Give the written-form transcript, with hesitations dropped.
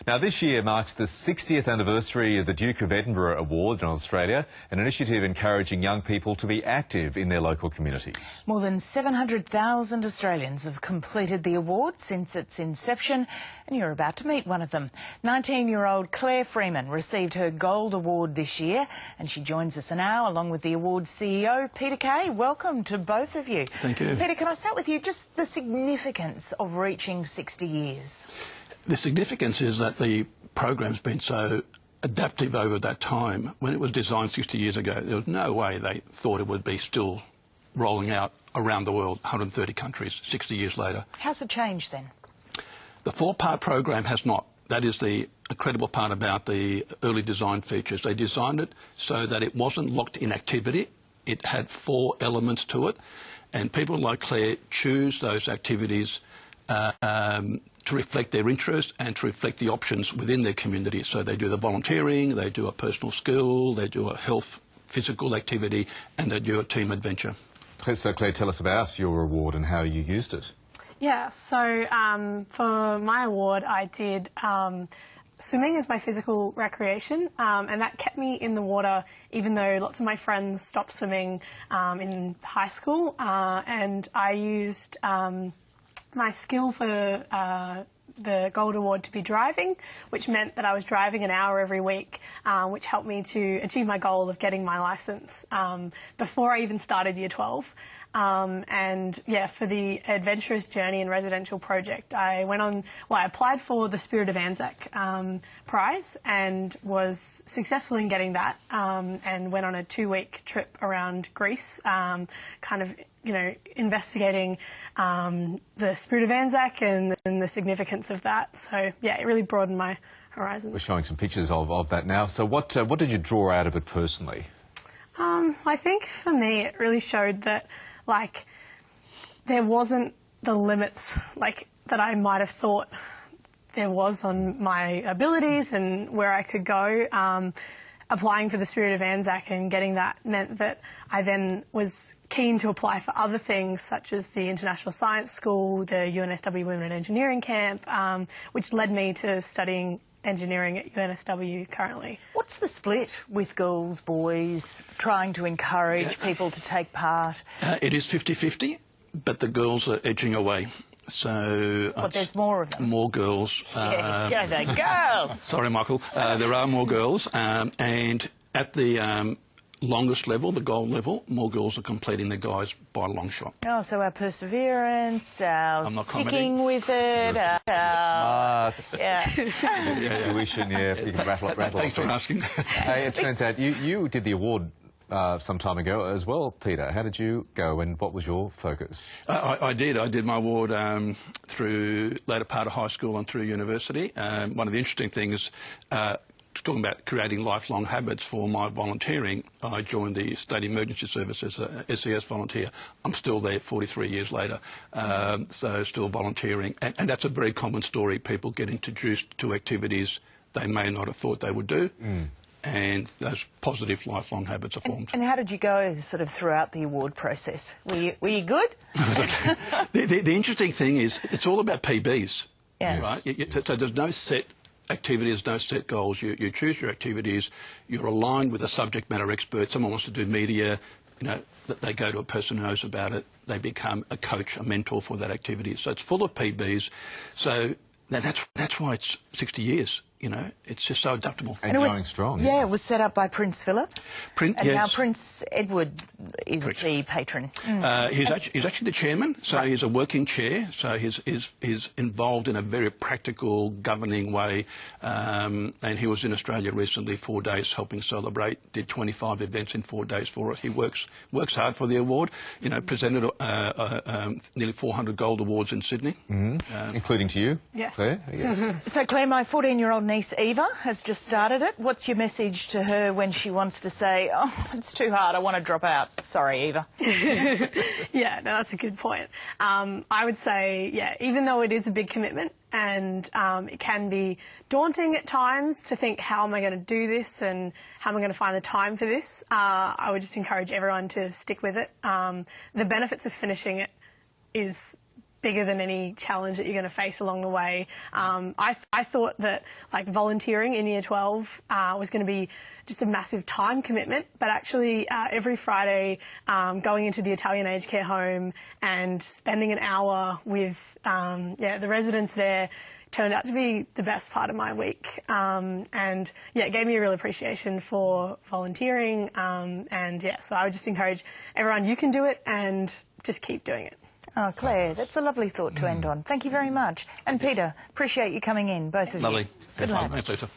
Now, this year marks the 60th anniversary of the Duke of Edinburgh Award in Australia, an initiative encouraging young people to be active in their local communities. More than 700,000 Australians have completed the award since its inception, and you're about to meet one of them. 19-year-old Clare Freeman received her Gold Award this year, and she joins us now along with the award's CEO, Peter Kaye. Welcome to both of you. Thank you. Peter, can I start with you? Just the significance of reaching 60 years. The significance is that the program's been so adaptive over that time. When it was designed 60 years ago, there was no way they thought it would be still rolling out around the world, 130 countries, 60 years later. How's it changed then? The four-part program has not. That is the incredible part about the early design features. They designed it so that it wasn't locked in activity. It had four elements to it, and people like Clare choose those activities to reflect their interests and to reflect the options within their community. So they do the volunteering, they do a personal skill, they do a health, physical activity, and they do a team adventure. So, Clare, tell us about your award and how you used it. Yeah, so for my award, I did swimming as my physical recreation, and that kept me in the water even though lots of my friends stopped swimming in high school, and I used my skill for the Gold Award to be driving, which meant that I was driving an hour every week, which helped me to achieve my goal of getting my licence before I even started Year 12. And yeah, for the Adventurous Journey and Residential Project, I applied for the Spirit of Anzac prize and was successful in getting that, and went on a 2-week trip around Greece, kind of, you know, investigating the Spirit of Anzac and the significance of that. So yeah, it really broadened my horizon. We're showing some pictures of that now. So what did you draw out of it personally? I think for me it really showed that, like, there wasn't the limits like that I might have thought there was on my abilities and where I could go. Applying for the Spirit of Anzac and getting that meant that I then was keen to apply for other things such as the International Science School, the UNSW Women in Engineering Camp, which led me to studying engineering at UNSW currently. What's the split with girls, boys, trying to encourage people to take part? It is 50-50, but the girls are edging away. So, but there's more of them. More girls. Yeah, they're girls. Sorry, Michael. There are more girls, and at the longest level, the gold level, more girls are completing than guys by a long shot. Oh, so our perseverance, our sticking with it, our smarts, tuition, if you can rattle Thanks for asking. Hey, it turns out you did the award some time ago as well, Peter. How did you go and what was your focus? I did my award through later part of high school and through university. One of the interesting things, talking about creating lifelong habits for my volunteering, I joined the State Emergency Service as a SES volunteer. I'm still there 43 years later, so still volunteering. And that's a very common story. People get introduced to activities they may not have thought they would do. And those positive lifelong habits are formed. And how did you go sort of throughout the award process? Were you good? The interesting thing is it's all about PBs, yes. Right? So there's no set activities, no set goals. You choose your activities, you're aligned with a subject matter expert. Someone wants to do media, you know, they go to a person who knows about it, they become a coach, a mentor for that activity. So it's full of PBs. So that's why it's 60 years. You know, it's just so adaptable. And going strong. Yeah, it was set up by Prince Philip. And yes. now Prince Edward is the patron. He's actually the chairman, so he's a working chair, so he's involved in a very practical, governing way. And he was in Australia recently, 4 days, helping celebrate, did 25 events in 4 days for it. He works hard for the award, you know, presented nearly 400 gold awards in Sydney. Including to you, yes. Clare? Yes. So, Clare, my 14-year-old niece Eva has just started it. What's your message to her when she wants to say, oh, it's too hard, I want to drop out? Sorry, Eva. Yeah, no, that's a good point. I would say, yeah, even though it is a big commitment and it can be daunting at times to think, how am I going to do this and how am I going to find the time for this, I would just encourage everyone to stick with it. The benefits of finishing it is bigger than any challenge that you're going to face along the way. I thought that like volunteering in Year 12 was going to be just a massive time commitment, but actually every Friday going into the Italian aged care home and spending an hour with the residents there turned out to be the best part of my week. And yeah, it gave me a real appreciation for volunteering. And yeah, so I would just encourage everyone, you can do it and just keep doing it. Oh, Claire, that's a lovely thought to end on. Thank you very much. And Peter, appreciate you coming in, both of you. Lovely. Good luck. Thanks, Lisa.